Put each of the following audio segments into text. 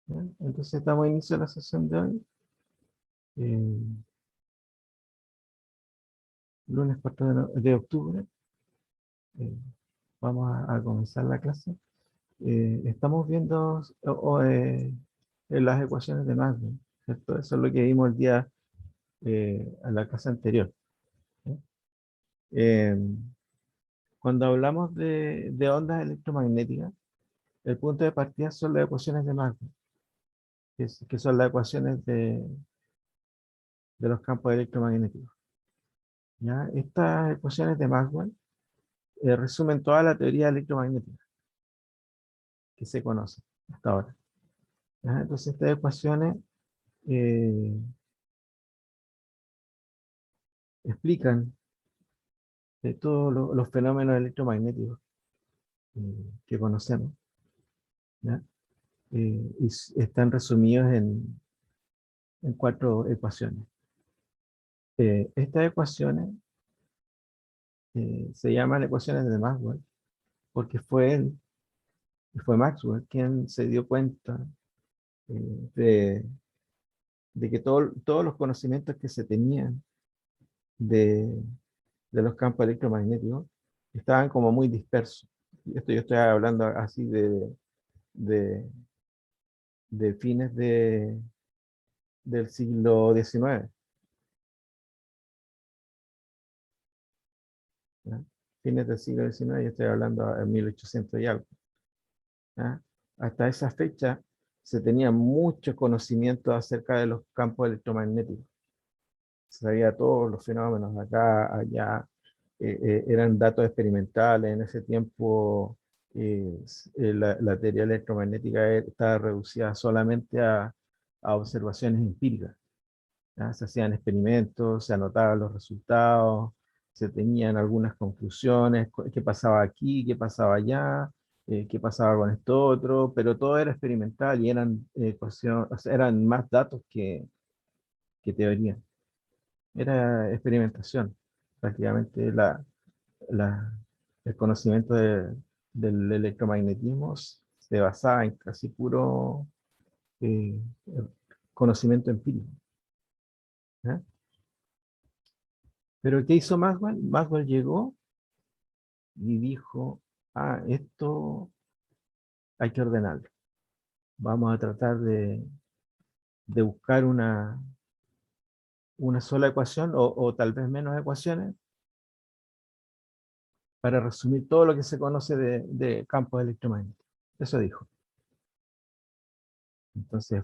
¿Ya? Entonces estamos a inicio de la sesión de hoy, eh, lunes 4 de octubre. eh, Vamos a comenzar la clase. Estamos viendo las ecuaciones de Maxwell, ¿cierto? Eso es lo que vimos el día a la clase anterior. ¿Sí? Eh, Cuando hablamos de ondas electromagnéticas, el punto de partida son las ecuaciones de Maxwell, que son las ecuaciones de los campos electromagnéticos. ¿Ya? Estas ecuaciones de Maxwell resumen toda la teoría electromagnética que se conoce hasta ahora. ¿Ya? Entonces estas ecuaciones eh, explican todos los fenómenos electromagnéticos que conocemos, ¿ya? Están resumidos en cuatro ecuaciones. Estas ecuaciones se llaman ecuaciones de Maxwell porque fue Maxwell quien se dio cuenta eh, de, de que todos los conocimientos que se tenían de, de los campos electromagnéticos estaban como muy dispersos. Esto yo estoy hablando así de, de fines del siglo XIX, ¿ya? Fines del siglo XIX, yo estoy hablando en 1800 y algo, ¿ya? Hasta esa fecha se tenía mucho conocimiento acerca de los campos electromagnéticos. Se sabía todos los fenómenos acá, allá, eran datos experimentales. En ese tiempo la teoría electromagnética estaba reducida solamente a observaciones empíricas, ¿ya? Se hacían experimentos, se anotaban los resultados, se tenían algunas conclusiones, qué pasaba aquí, qué pasaba allá, qué pasaba con esto otro, pero todo era experimental y o sea, eran más datos que teoría. Era experimentación. Prácticamente la- el conocimiento del electromagnetismo se basaba en casi puro eh, conocimiento empírico, ¿ya? Pero ¿qué hizo Maxwell? Maxwell llegó y dijo, esto hay que ordenarlo. Vamos a tratar de buscar una sola ecuación o tal vez menos ecuaciones para resumir todo lo que se conoce de campos electromagnéticos. Eso dijo. Entonces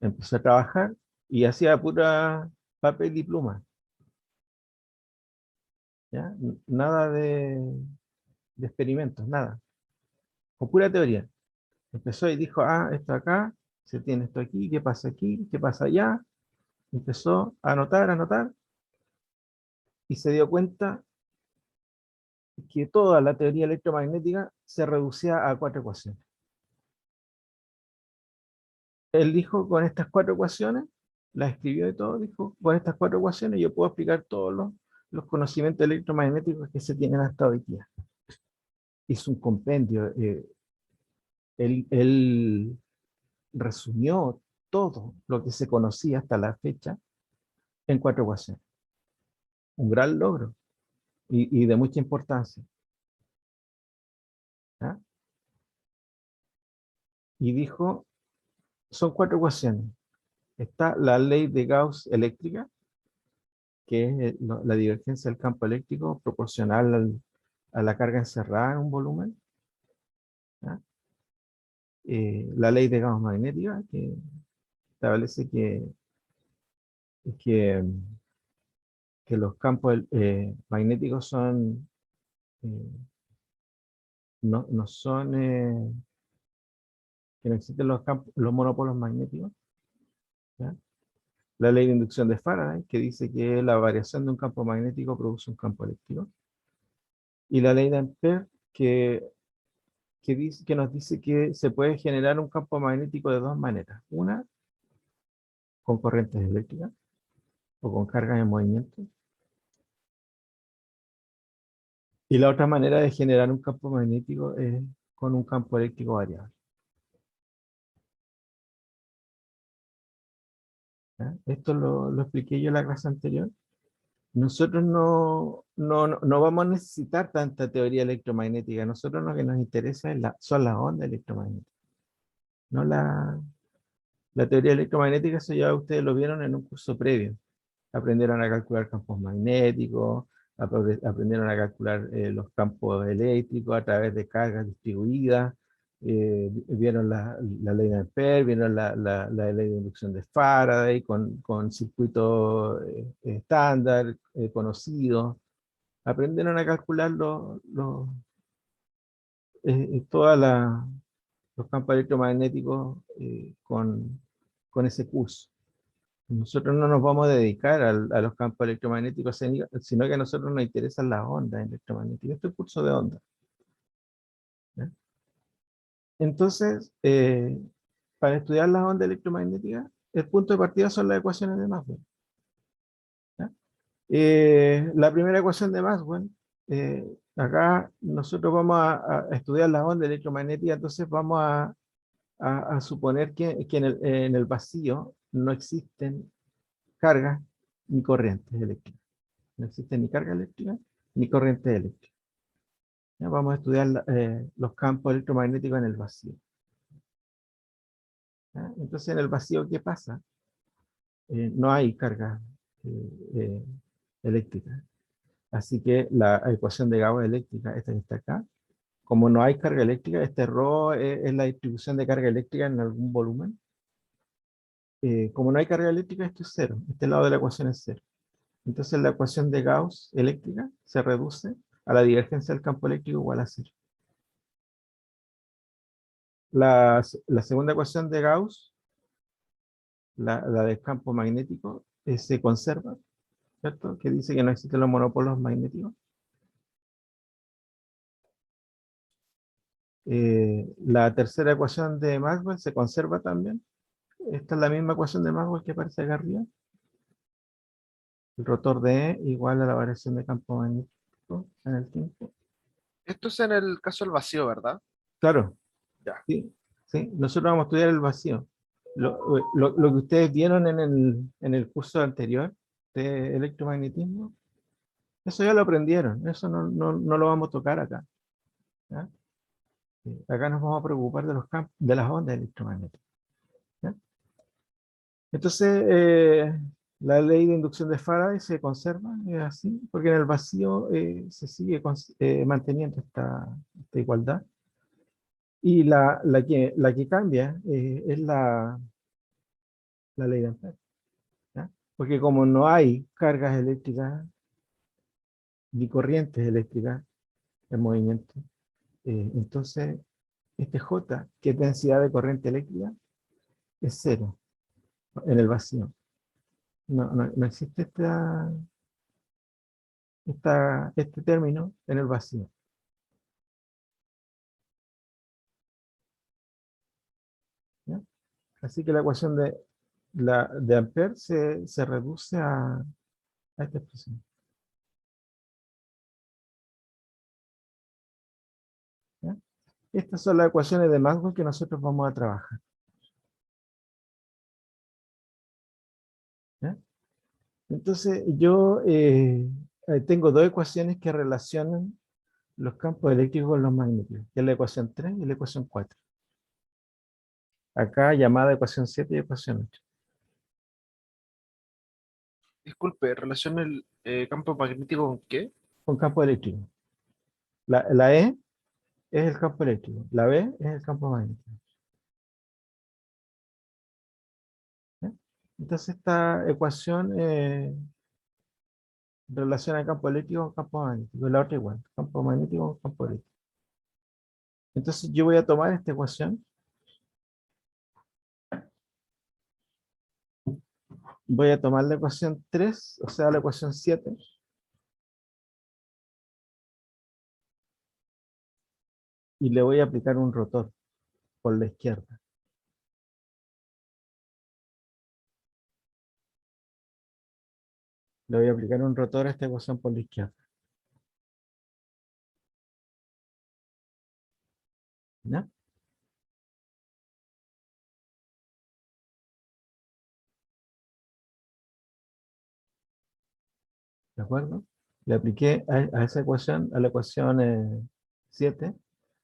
empezó a trabajar y hacía pura papel y pluma, ¿ya? Nada de experimentos, nada, con pura teoría. Empezó y dijo, esto acá, se tiene esto aquí, qué pasa allá. Empezó a anotar, y se dio cuenta que toda la teoría electromagnética se reducía a cuatro ecuaciones. Él dijo, con estas cuatro ecuaciones, las escribió y todo, dijo, con estas cuatro ecuaciones yo puedo explicar todos los conocimientos electromagnéticos que se tienen hasta hoy día. Hizo un compendio. Él resumió todo lo que se conocía hasta la fecha en cuatro ecuaciones. Un gran logro y de mucha importancia, ¿ya? Y dijo, son cuatro ecuaciones. Está la ley de Gauss eléctrica, que es la divergencia del campo eléctrico proporcional a la carga encerrada en un volumen, ¿ya? La ley de Gauss magnética, que establece que, que los campos magnéticos eh, no son, que no existen los monopolos magnéticos, ¿ya? La ley de inducción de Faraday, que dice que la variación de un campo magnético produce un campo eléctrico. Y la ley de Ampère, que nos dice que se puede generar un campo magnético de dos maneras. Una, con corrientes eléctricas o con cargas en movimiento. Y la otra manera de generar un campo magnético es con un campo eléctrico variable. ¿Ya? Esto lo expliqué yo en la clase anterior. Nosotros no vamos a necesitar tanta teoría electromagnética. Nosotros lo que nos interesa son las ondas electromagnéticas. No la teoría electromagnética, eso ya ustedes lo vieron en un curso previo. Aprendieron a calcular campos magnéticos, aprendieron a calcular los campos eléctricos a través de cargas distribuidas, vieron la ley de Ampère, vieron la ley de inducción de Faraday con circuitos estándar, conocidos. Aprendieron a calcular todos los campos electromagnéticos con ese curso. Nosotros no nos vamos a dedicar a los campos electromagnéticos, sino que a nosotros nos interesan las ondas electromagnéticas. Este es el curso de ondas. ¿Ya? Entonces, para estudiar las ondas electromagnéticas, el punto de partida son las ecuaciones de Maxwell. ¿Ya? La primera ecuación de Maxwell, acá nosotros vamos a estudiar las ondas electromagnéticas, entonces vamos a suponer que en el vacío no existen cargas ni corrientes eléctricas. No existe ni carga eléctrica ni corriente eléctrica. ¿Ya? Vamos a estudiar los campos electromagnéticos en el vacío. ¿Ya? Entonces, en el vacío, ¿qué pasa? No hay carga eh, eléctrica. Así que la ecuación de Gauss eléctrica, esta que está acá, como no hay carga eléctrica, este ρ es la distribución de carga eléctrica en algún volumen. Como no hay carga eléctrica, esto es cero. Este lado de la ecuación es cero. Entonces la ecuación de Gauss eléctrica se reduce a la divergencia del campo eléctrico igual a cero. La segunda ecuación de Gauss, la del campo magnético, se conserva, ¿cierto? Que dice que no existen los monopolos magnéticos. La tercera ecuación de Maxwell se conserva también. Esta es la misma ecuación de Maxwell que aparece acá arriba. El rotor de E igual a la variación de campo magnético en el tiempo. Esto es en el caso del vacío, ¿verdad? Claro, Ya. sí, sí. Nosotros vamos a estudiar el vacío. Lo que ustedes vieron en el curso anterior de electromagnetismo, eso ya lo aprendieron. Eso no lo vamos a tocar acá. ¿Ya? Acá nos vamos a preocupar de los campos, de las ondas electromagnéticas. ¿Ya? Entonces, la ley de inducción de Faraday se conserva, es así, porque en el vacío se sigue manteniendo esta igualdad. Y la que cambia es la ley de Ampère. ¿Ya? Porque como no hay cargas eléctricas ni corrientes eléctricas en movimiento, entonces este J, que es densidad de corriente eléctrica, es cero en el vacío. No existe este término en el vacío. ¿Ya? Así que la ecuación de Ampère se reduce a esta expresión. ¿Ya? Estas son las ecuaciones de Maxwell que nosotros vamos a trabajar. ¿Ya? Entonces, yo tengo dos ecuaciones que relacionan los campos eléctricos con los magnéticos, que es la ecuación 3 y la ecuación 4. Acá llamada ecuación 7 y ecuación 8. Disculpe, ¿relaciona el campo magnético con qué? Con campo eléctrico. La E es el campo eléctrico, la B es el campo magnético. ¿Ya? Entonces, esta ecuación relaciona campo eléctrico con campo magnético, la otra igual, campo magnético con campo eléctrico. Entonces, yo voy a tomar esta ecuación, voy a tomar la ecuación 3, o sea, la ecuación 7, y le voy a aplicar un rotor por la izquierda. Le voy a aplicar un rotor a esta ecuación por la izquierda. ¿Ya? ¿de acuerdo? Le apliqué a esa ecuación, a la ecuación 7,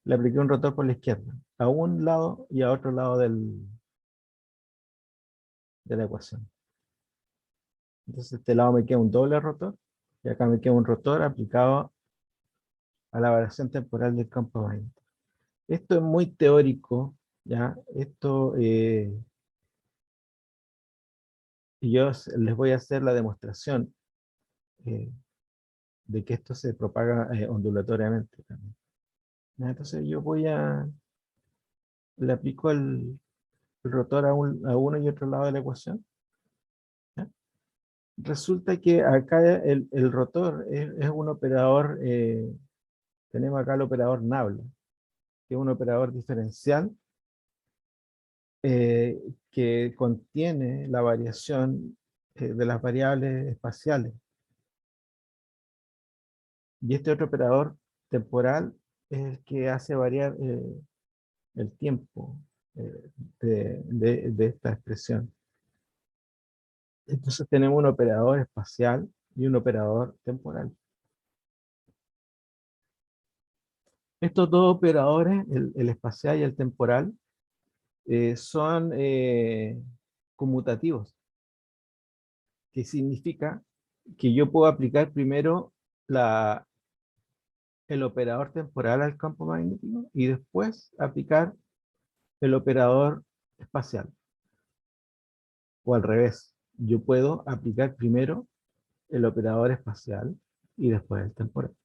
le apliqué un rotor por la izquierda, a un lado y a otro lado de la ecuación. Entonces este lado me queda un doble rotor, y acá me queda un rotor aplicado a la variación temporal del campo magnético. Esto es muy teórico, ¿ya? Esto, les voy a hacer la demostración eh, de que esto se propaga ondulatoriamente también. ¿Ya? Entonces le aplico el rotor a uno y otro lado de la ecuación. ¿Ya? Resulta que acá el rotor es un operador, tenemos acá el operador Nabla, que es un operador diferencial eh, que contiene la variación de las variables espaciales. Y este otro operador temporal es el que hace variar el tiempo de esta expresión. Entonces tenemos un operador espacial y un operador temporal. Estos dos operadores, el espacial y el temporal, son conmutativos, que significa que yo puedo aplicar primero el operador temporal al campo magnético y después aplicar el operador espacial. O al revés, yo puedo aplicar primero el operador espacial y después el temporal.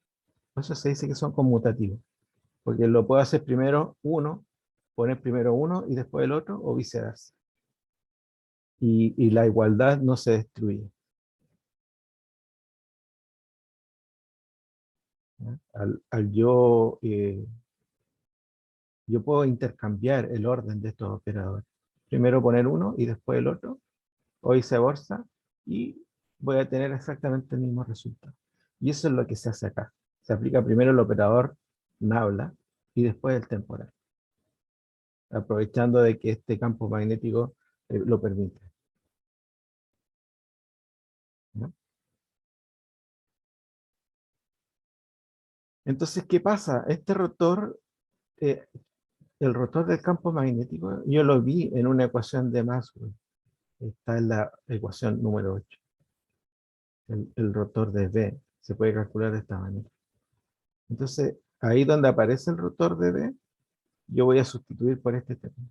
Por eso se dice que son conmutativos, porque lo puedo hacer primero uno, poner primero uno y después el otro, o viceversa. Y la igualdad no se destruye. ¿Ya? Yo puedo intercambiar el orden de estos operadores. Primero poner uno y después el otro, o viceversa, y voy a tener exactamente el mismo resultado. Y eso es lo que se hace acá. Se aplica primero el operador Nabla y después el temporal, aprovechando de que este campo magnético lo permite. ¿No? Entonces, ¿qué pasa? Este rotor, eh, el rotor del campo magnético, yo lo vi en una ecuación de Maxwell. Está en la ecuación número 8. El rotor de B se puede calcular de esta manera. Entonces, ahí donde aparece el rotor de B, yo voy a sustituir por este término.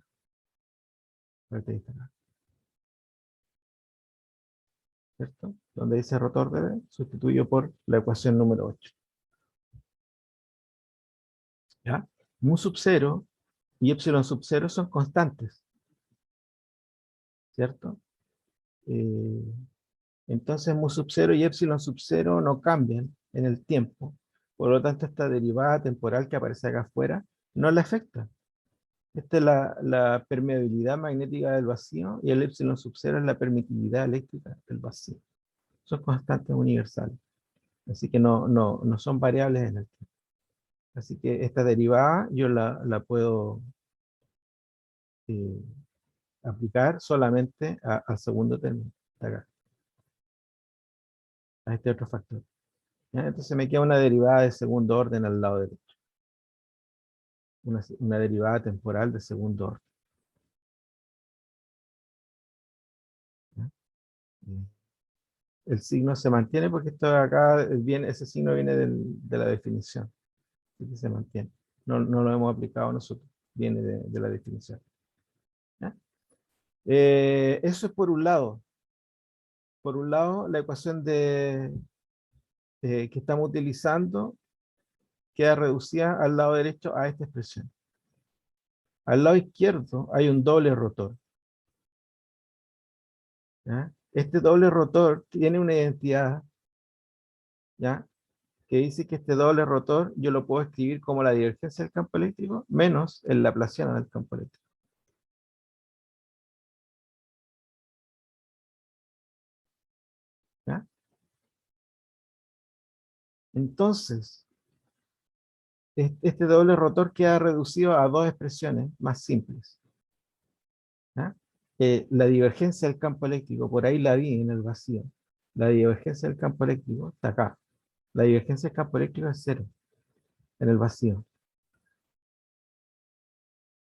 ¿Cierto? Donde dice rotor de B, sustituyo por la ecuación número 8. ¿Ya? Mu sub 0 y epsilon sub 0 son constantes, ¿cierto? Eh, entonces mu sub 0 y epsilon sub 0 no cambian en el tiempo. Por lo tanto, esta derivada temporal que aparece acá afuera no le afecta. Esta es la permeabilidad magnética del vacío y el epsilon sub 0 es la permitividad eléctrica del vacío. Son constantes universales. Así que no son variables en el tiempo. Así que esta derivada yo la puedo eh, aplicar solamente al segundo término, de acá, a este otro factor. ¿Ya? Entonces me queda una derivada de segundo orden al lado derecho. Una derivada temporal de segundo orden. ¿Ya? El signo se mantiene porque esto de acá viene, ese signo viene de la definición. Así que se mantiene. No lo hemos aplicado nosotros. Viene de la definición. ¿Ya? Eso es por un lado. Por un lado, la ecuación que estamos utilizando queda reducida al lado derecho a esta expresión. Al lado izquierdo hay un doble rotor. ¿Ya? Este doble rotor tiene una identidad, ¿ya? Que dice que este doble rotor yo lo puedo escribir como la divergencia del campo eléctrico menos el laplaciano del campo eléctrico. ¿Ya? Entonces, este doble rotor queda reducido a dos expresiones más simples. ¿Ya? La divergencia del campo eléctrico, por ahí la vi en el vacío. La divergencia del campo eléctrico está acá. La divergencia del campo eléctrico es cero en el vacío.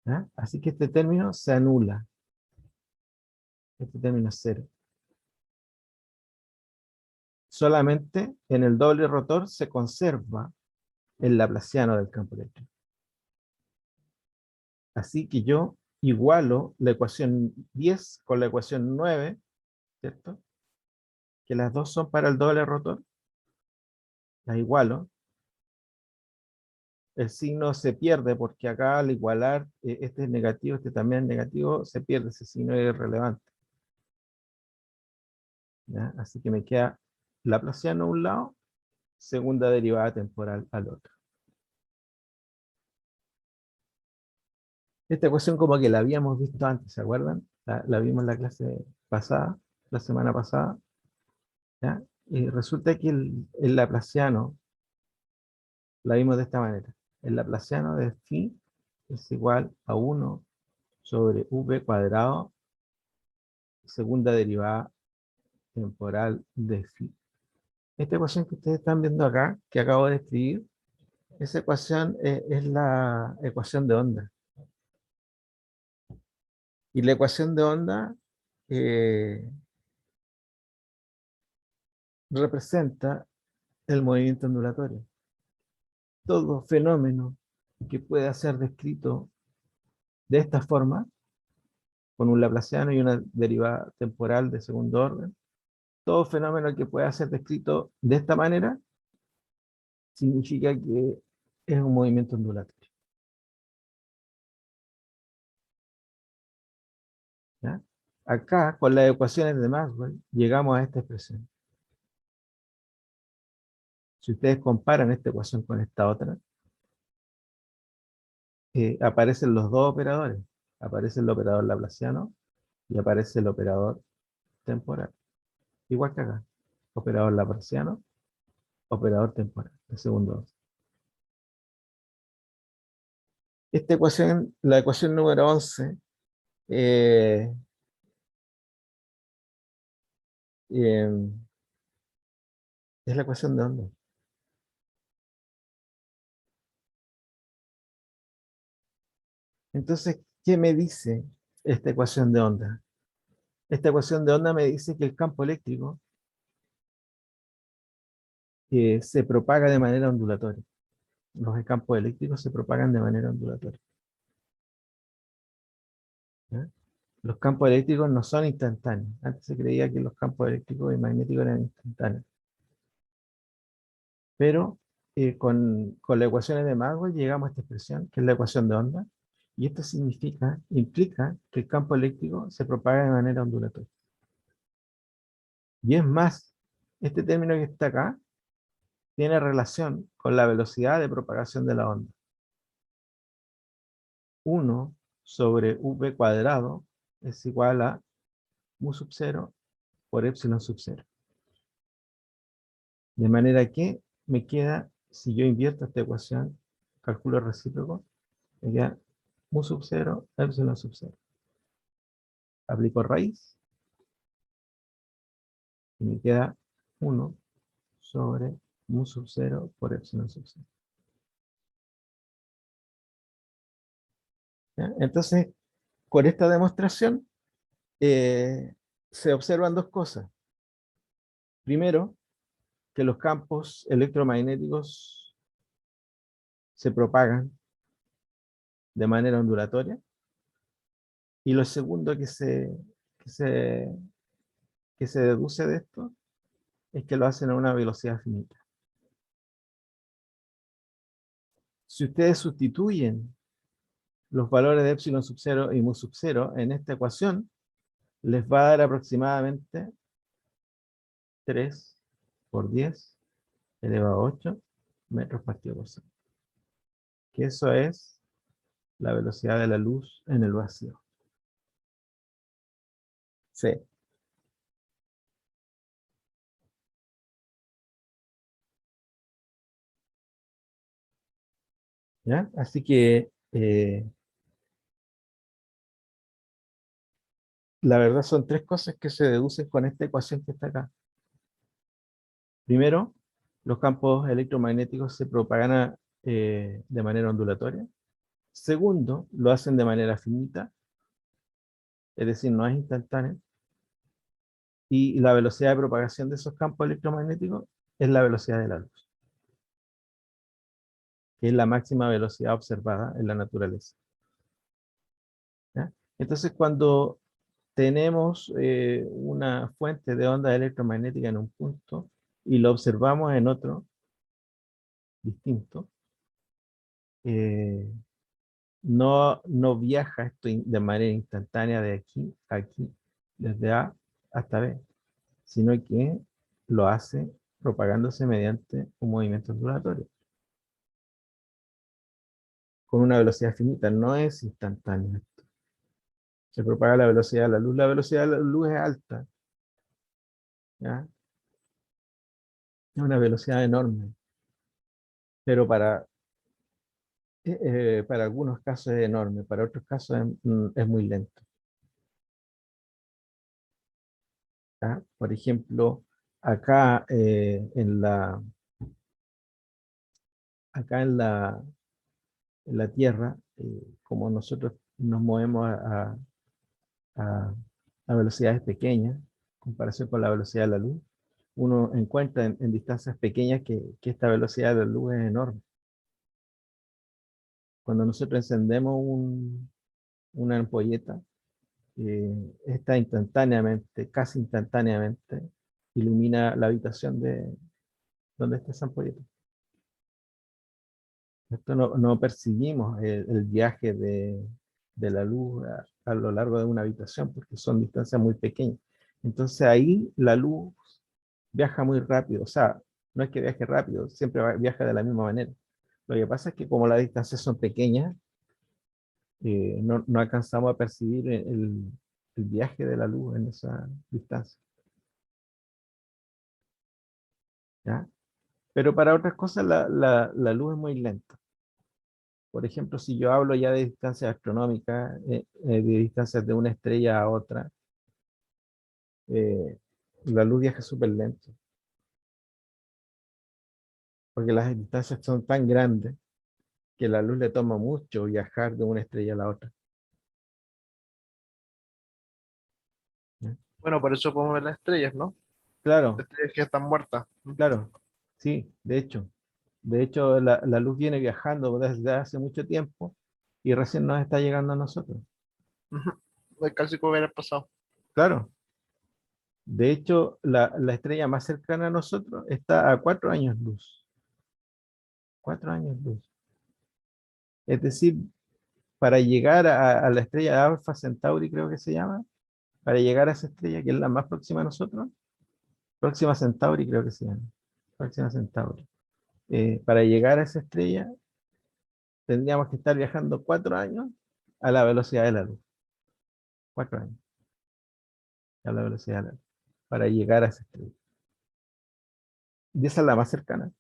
¿Ya? Así que este término se anula. Este término es cero. Solamente en el doble rotor se conserva el laplaciano del campo eléctrico. Así que yo igualo la ecuación 10 con la ecuación 9, ¿cierto? Que las dos son para el doble rotor. Las igualo. El signo se pierde porque acá al igualar, este es negativo, este también es negativo, se pierde, ese signo es irrelevante. ¿Ya? Así que me queda laplaciano a un lado, segunda derivada temporal al otro. Esta ecuación como que la habíamos visto antes, ¿se acuerdan? La vimos en la clase pasada, la semana pasada. ¿Ya? Y resulta que el laplaciano, la vimos de esta manera. El laplaciano de phi es igual a 1 sobre v cuadrado, segunda derivada temporal de phi. Esta ecuación que ustedes están viendo acá, que acabo de escribir, esa ecuación es la ecuación de onda. Y la ecuación de onda eh, representa el movimiento ondulatorio. Todo fenómeno que pueda ser descrito de esta forma, con un laplaciano y una derivada temporal de segundo orden, todo fenómeno que pueda ser descrito de esta manera, significa que es un movimiento ondulatorio. ¿Ya? Acá, con las ecuaciones de Maxwell, llegamos a esta expresión. Si ustedes comparan esta ecuación con esta otra, aparecen los dos operadores. Aparece el operador laplaciano y aparece el operador temporal. Igual que acá. Operador laplaciano, operador temporal, de segundo orden. Esta ecuación, la ecuación número 11, eh, eh, es la ecuación de onda. Entonces, ¿qué me dice esta ecuación de onda? Esta ecuación de onda me dice que el campo eléctrico se propaga de manera ondulatoria. Los campos eléctricos se propagan de manera ondulatoria. ¿Ya? Los campos eléctricos no son instantáneos. Antes se creía que los campos eléctricos y magnéticos eran instantáneos. Pero con las ecuaciones de Maxwell llegamos a esta expresión, que es la ecuación de onda, y esto implica que el campo eléctrico se propaga de manera ondulatoria. Y es más, este término que está acá tiene relación con la velocidad de propagación de la onda. 1 sobre v cuadrado es igual a mu sub 0 por epsilon sub 0. De manera que me queda, si yo invierto esta ecuación, calculo recíproco, me queda mu sub 0, epsilon sub 0. Aplico raíz y me queda 1 sobre mu sub 0 por epsilon sub 0. ¿Ya? Entonces, con esta demostración, se observan dos cosas. Primero, que los campos electromagnéticos se propagan de manera ondulatoria. Y lo segundo que se, que se deduce de esto es que lo hacen a una velocidad finita. Si ustedes sustituyen los valores de epsilon sub 0 y mu sub 0 en esta ecuación, les va a dar aproximadamente 3 por 10 elevado a 8 metros partido por segundo. Que eso es la velocidad de la luz en el vacío. Sí. ¿Ya? Así que la verdad son tres cosas que se deducen con esta ecuación que está acá. Primero, los campos electromagnéticos se propagan de manera ondulatoria. Segundo, lo hacen de manera finita, es decir, no es instantáneo. Y la velocidad de propagación de esos campos electromagnéticos es la velocidad de la luz, que es la máxima velocidad observada en la naturaleza. ¿Ya? Entonces, cuando tenemos una fuente de onda electromagnética en un punto y lo observamos en otro distinto, eh, no viaja esto de manera instantánea de aquí a aquí, desde A hasta B, sino que lo hace propagándose mediante un movimiento ondulatorio, con una velocidad finita, no es instantáneo. Se propaga a la velocidad de la luz. La velocidad de la luz es alta, ¿ya? Es una velocidad enorme, pero para algunos casos es enorme, para otros casos es muy lento, ¿ya? Por ejemplo, acá, acá en la Tierra, como nosotros nos movemos a- a velocidades pequeñas, en comparación con la velocidad de la luz, uno encuentra en distancias pequeñas que esta velocidad de la luz es enorme. Cuando nosotros encendemos una ampolleta, esta instantáneamente, casi instantáneamente, ilumina la habitación de donde está esa ampolleta. Esto no percibimos el viaje de la luz a lo largo de una habitación porque son distancias muy pequeñas. Entonces ahí la luz viaja muy rápido, o sea, no es que viaje rápido, siempre viaja de la misma manera. Lo que pasa es que como las distancias son pequeñas, no alcanzamos a percibir el viaje de la luz en esa distancia, ¿ya? Pero para otras cosas la luz es muy lenta. Por ejemplo, si yo hablo ya de distancias astronómicas, de distancias de una estrella a otra, eh, la luz viaja súper lento, porque las distancias son tan grandes que la luz le toma mucho viajar de una estrella a la otra, ¿ya? Bueno, por eso podemos ver las estrellas, ¿no? Claro, Estrellas que están muertas. claro, sí, de hecho. De hecho, la luz viene viajando desde hace mucho tiempo y recién nos está llegando a nosotros. Ujú. Es casi como hubiera pasado. Claro, de hecho, la estrella más cercana a nosotros está a 4 años luz. 4 años luz. Es decir, para llegar a la estrella Alpha Centauri, creo que se llama, para llegar a esa estrella que es la más próxima a nosotros, Próxima Centauri creo que se llama, Próxima Centauri. Para llegar a esa estrella tendríamos que estar viajando 4 años a la velocidad de la luz. 4 años a la velocidad de la luz para llegar a esa estrella. Y esa es la más cercana.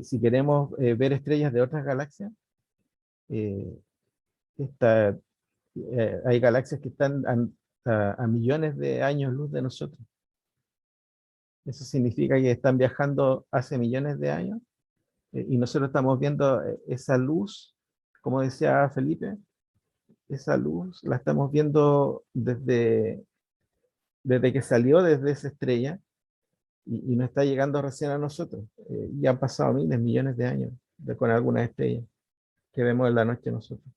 Si queremos ver estrellas de otras galaxias, eh, esta, hay galaxias que están a millones de años luz de nosotros. Eso significa que están viajando hace millones de años y nosotros estamos viendo esa luz, como decía Felipe, esa luz la estamos viendo desde que salió desde esa estrella y no está llegando recién a nosotros. Ya han pasado miles, millones de años con algunas estrellas que vemos en la noche nosotros.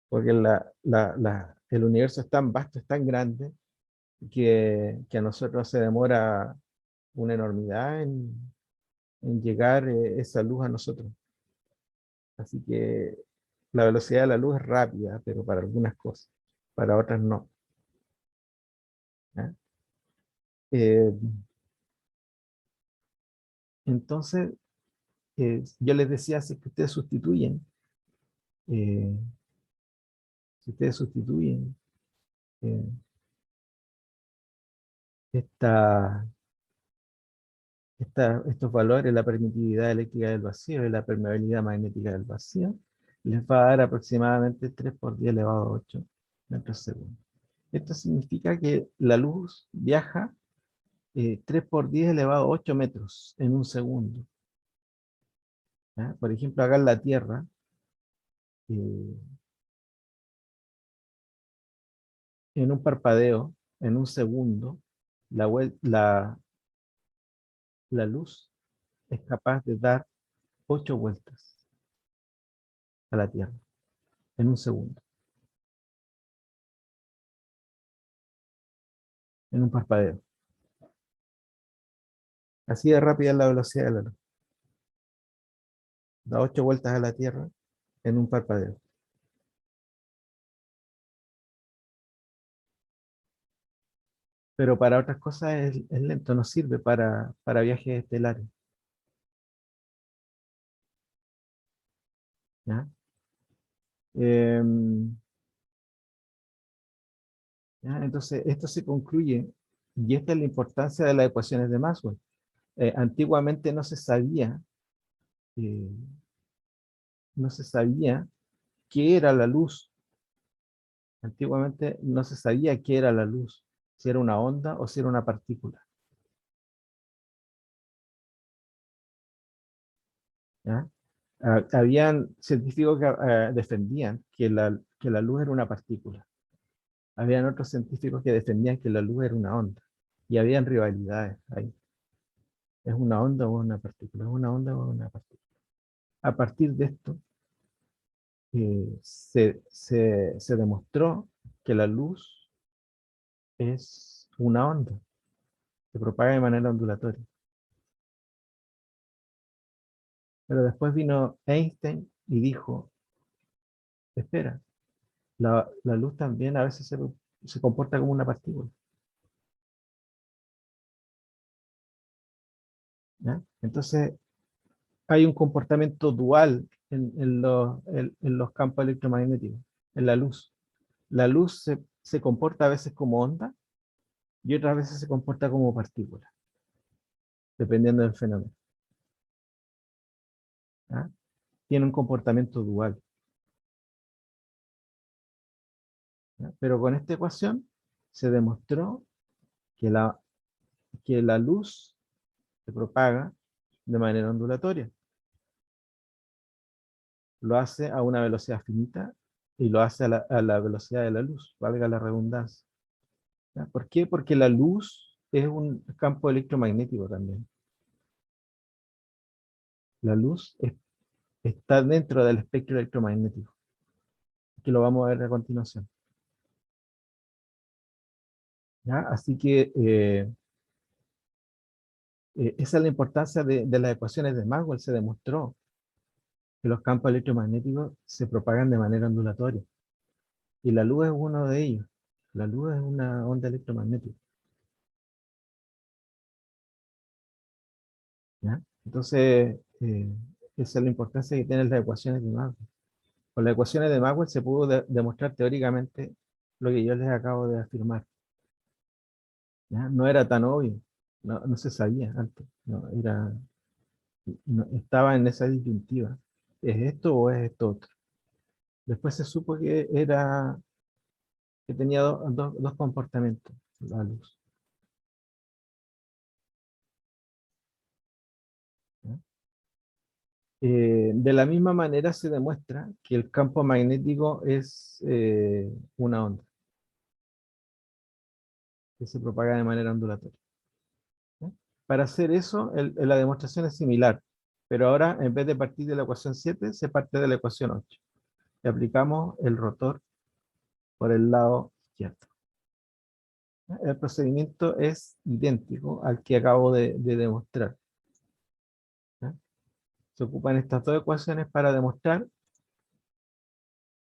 Porque el universo es tan vasto, es tan grande, que a nosotros se demora una enormidad en llegar esa luz a nosotros. Así que la velocidad de la luz es rápida, pero para algunas cosas, para otras no, ¿ya? Eh, entonces, yo les decía, eh, si ustedes sustituyen eh, esta, estos valores, la permitividad eléctrica del vacío y la permeabilidad magnética del vacío, les va a dar aproximadamente 3 por 10 elevado a 8 metros segundo. Esto significa que la luz viaja 3 por 10 elevado a 8 metros en un segundo. ¿Ya? Por ejemplo, acá en la Tierra, eh, en un parpadeo, en un segundo, la luz es capaz de dar 8 vueltas a la Tierra en un segundo, en un parpadeo. Así de rápida es la velocidad de la luz. Da 8 vueltas a la Tierra en un parpadeo. Pero para otras cosas es lento, no sirve para viajes estelares. ¿Ya? Em, ¿Ya? Entonces, esto se concluye, y esta es la importancia de las ecuaciones de Maxwell. Antiguamente eh, no se sabía qué era la luz. Antiguamente no se sabía qué era la luz, si era una onda o si era una partícula. ¿Ya? Habían científicos que defendían que la luz era una partícula. Habían otros científicos que defendían que la luz era una onda. Y habían rivalidades ahí. ¿Es una onda o una partícula? ¿Es una onda o una partícula? A partir de esto, se demostró que la luz es una onda, se propaga de manera ondulatoria. Pero después vino Einstein y dijo, espera, la luz también a veces se comporta como una partícula. ¿Ya? Entonces, hay un comportamiento dual en los campos electromagnéticos, en la luz. La luz se comporta a veces como onda y otras veces se comporta como partícula, dependiendo del fenómeno. ¿Ya? Tiene un comportamiento dual. ¿Ya? Pero con esta ecuación se demostró que que la luz se propaga de manera ondulatoria. Lo hace a una velocidad finita y lo hace a la velocidad de la luz, valga la redundancia. ¿Ya? ¿Por qué? Porque la luz es un campo electromagnético también. La luz está dentro del espectro electromagnético, que lo vamos a ver a continuación. ¿Ya? Así que esa es la importancia de las ecuaciones de Maxwell. Se demostró que los campos electromagnéticos se propagan de manera ondulatoria. Y la luz es uno de ellos. La luz es una onda electromagnética. ¿Ya? Entonces, esa es la importancia que tienen las ecuaciones de Maxwell. Con las ecuaciones de Maxwell se pudo demostrar teóricamente lo que yo les acabo de afirmar. ¿Ya? No era tan obvio, no se sabía antes. Estaba en esa disyuntiva. ¿Es esto o es esto otro? Después se supo que tenía dos comportamientos, la luz. ¿Ya? De la misma manera se demuestra que el campo magnético es una onda que se propaga de manera ondulatoria. ¿Ya? Para hacer eso, la demostración es similar, pero ahora en vez de partir de la ecuación 7, se parte de la ecuación 8. Y aplicamos el rotor por el lado izquierdo. ¿Ya? El procedimiento es idéntico al que acabo de demostrar. ¿Ya? Se ocupan estas dos ecuaciones para demostrar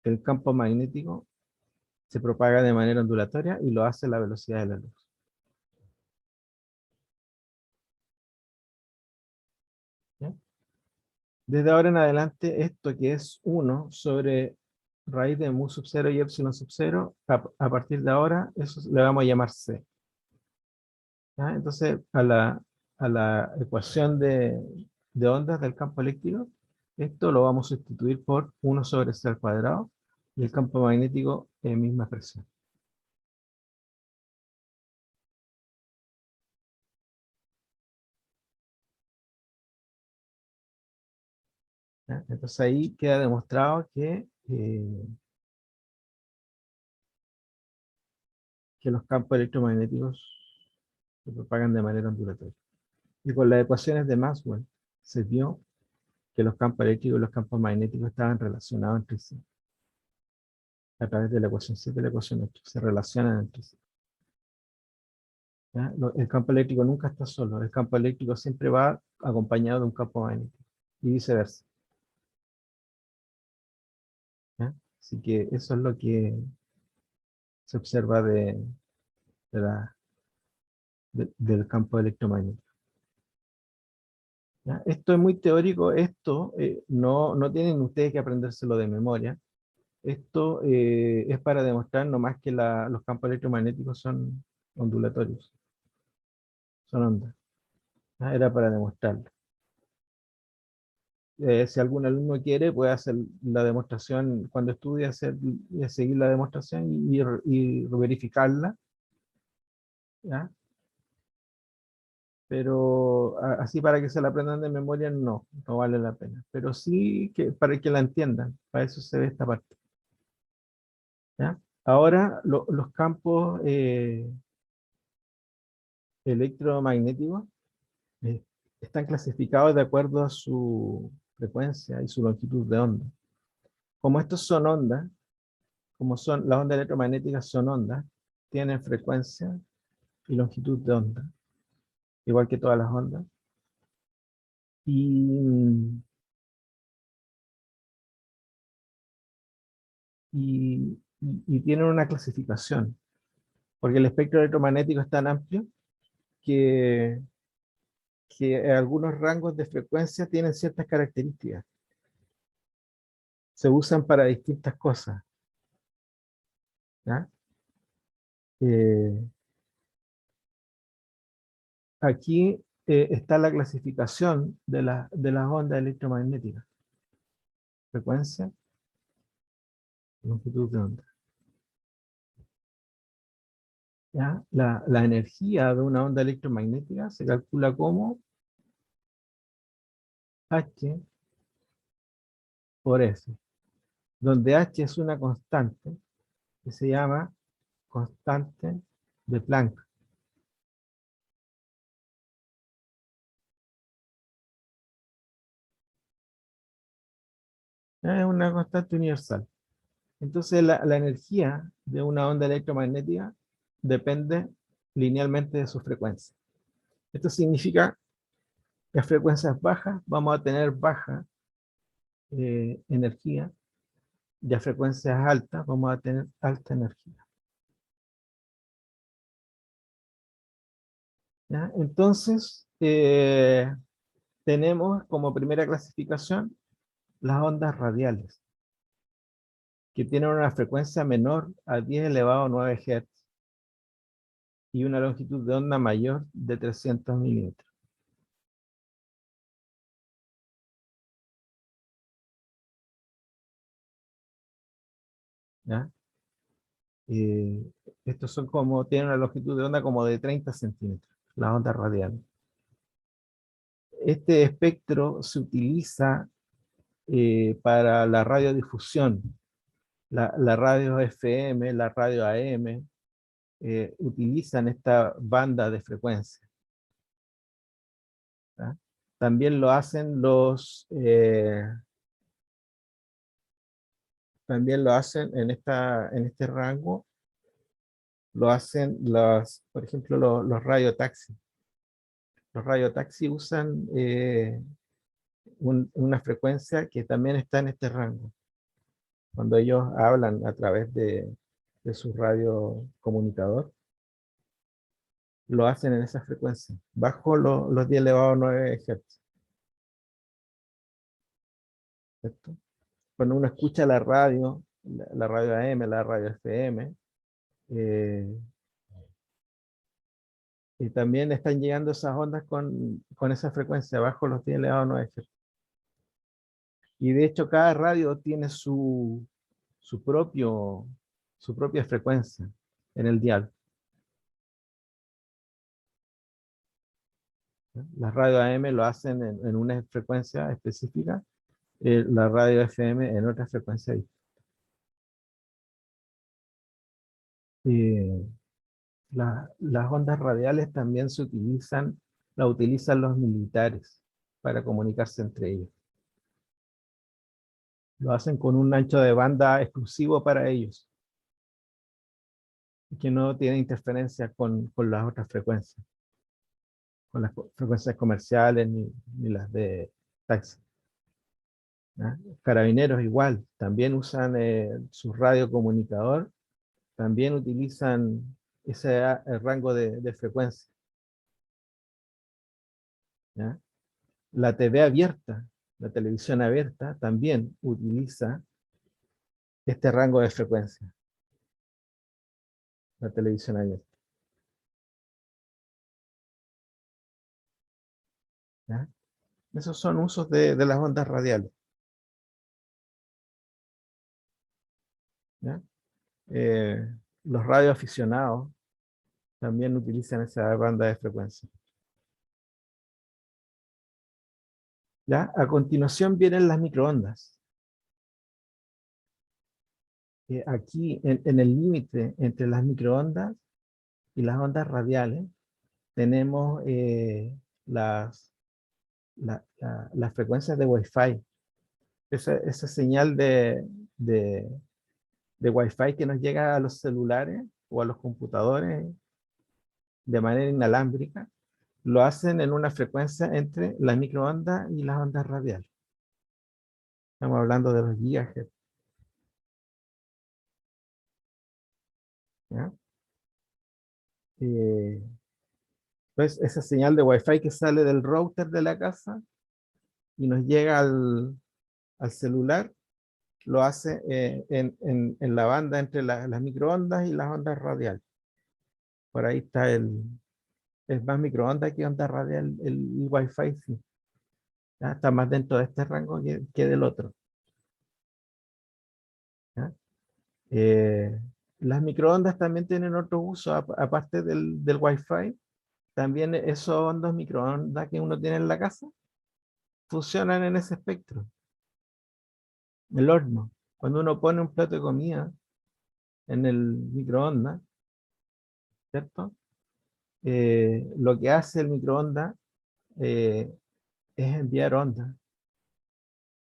que el campo magnético se propaga de manera ondulatoria y lo hace a la velocidad de la luz. ¿Ya? Desde ahora en adelante, esto que es 1 sobre raíz de mu sub 0 y epsilon sub 0, a partir de ahora, eso le vamos a llamar C. ¿Ya? Entonces, a la ecuación de ondas del campo eléctrico, esto lo vamos a sustituir por 1 sobre C al cuadrado, y el campo magnético en misma expresión. ¿ya? Entonces ahí queda demostrado que los campos electromagnéticos se propagan de manera ondulatoria. Y con las ecuaciones de Maxwell se vio que los campos eléctricos y los campos magnéticos estaban relacionados entre sí. A través de la ecuación 7 y la ecuación 8 se relacionan entre sí. ¿Ya? El campo eléctrico nunca está solo, el campo eléctrico siempre va acompañado de un campo magnético y viceversa. ¿Ya? Así que eso es lo que se observa de del campo electromagnético. ¿Ya? Esto es muy teórico, esto no tienen ustedes que aprendérselo de memoria. Esto es para demostrar nomás que los campos electromagnéticos son ondulatorios, son ondas. ¿Ya? Era para demostrarlo. Si algún alumno quiere, puede hacer la demostración cuando estudie, seguir la demostración y verificarla. ¿Ya? Pero así para que se la aprendan de memoria, no vale la pena. Pero sí que para que la entiendan, para eso se ve esta parte. ¿Ya? Ahora, los campos electromagnéticos eh, están clasificados de acuerdo a su frecuencia y su longitud de onda. Como estos son ondas, como son las ondas electromagnéticas son ondas, tienen frecuencia y longitud de onda, igual que todas las ondas. Y, y tienen una clasificación, porque el espectro electromagnético es tan amplio que, que algunos rangos de frecuencia tienen ciertas características. Se usan para distintas cosas. ¿Ya? Eh, Aquí está la clasificación de las ondas electromagnéticas. Frecuencia, longitud de onda. ¿Ya? La energía de una onda electromagnética se calcula como H por F, donde H es una constante que se llama constante de Planck. Es una constante universal. Entonces la energía de una onda electromagnética depende linealmente de su frecuencia. Esto significa que a frecuencias bajas vamos a tener baja energía y a frecuencias altas vamos a tener alta energía. ¿Ya? Entonces, tenemos como primera clasificación las ondas radiales, que tienen una frecuencia menor a 10 elevado a 9 Hz y una longitud de onda mayor de 300 milímetros. ¿Ya? Eh, Estos son como, tienen una longitud de onda como de 30 centímetros, las ondas radiales. Este espectro se utiliza para la radiodifusión, la radio FM, la radio AM, utilizan esta banda de frecuencia. ¿Ya? También lo hacen también lo hacen en este rango, lo hacen por ejemplo, los radiotaxis. Los radiotaxis usan una frecuencia que también está en este rango. Cuando ellos hablan a través de su radiocomunicador, lo hacen en esa frecuencia, bajo los 10 elevado a 9 Hz. ¿Cierto? Cuando uno escucha la radio, la radio AM, la radio FM, eh, y también están llegando esas ondas con esa frecuencia, bajo los 10 elevado a 9 Hz. Y de hecho cada radio tiene su propia frecuencia en el dial. ¿No? Las radios AM lo hacen en una frecuencia específica la radio FM en otra frecuencia. Las ondas radiales también las utilizan los militares para comunicarse entre ellos. Lo hacen con un ancho de banda exclusivo para ellos, que no tiene interferencia con las otras frecuencias, con las frecuencias comerciales ni las de taxi. ¿Ya? Carabineros igual, también usan su radiocomunicador, también utilizan ese rango de frecuencia. ¿Ya? La TV abierta, la televisión abierta, también utiliza este rango de frecuencia, la televisión abierta. ¿Ya? Esos son usos de las ondas radiales. ¿Ya? Los radioaficionados también utilizan esa banda de frecuencia. ¿Ya? A continuación vienen las microondas. Aquí, en el límite entre las microondas y las ondas radiales, tenemos las frecuencias de Wi-Fi. Esa señal de Wi-Fi que nos llega a los celulares o a los computadores de manera inalámbrica, lo hacen en una frecuencia entre las microondas y las ondas radiales. Estamos hablando de los gigahertz. ¿Ya? Entonces, esa señal de Wi-Fi que sale del router de la casa y nos llega al celular, lo hace en la banda entre las microondas y las ondas radiales. Por ahí está es más microondas que onda radial el Wi-Fi, sí. ¿Ya? Está más dentro de este rango que del otro. ¿Ya? Las microondas también tienen otro uso, aparte del Wi-Fi. También esos ondas microondas que uno tiene en la casa funcionan en ese espectro. El horno. Cuando uno pone un plato de comida en el microondas, ¿cierto? Lo que hace el microondas es enviar ondas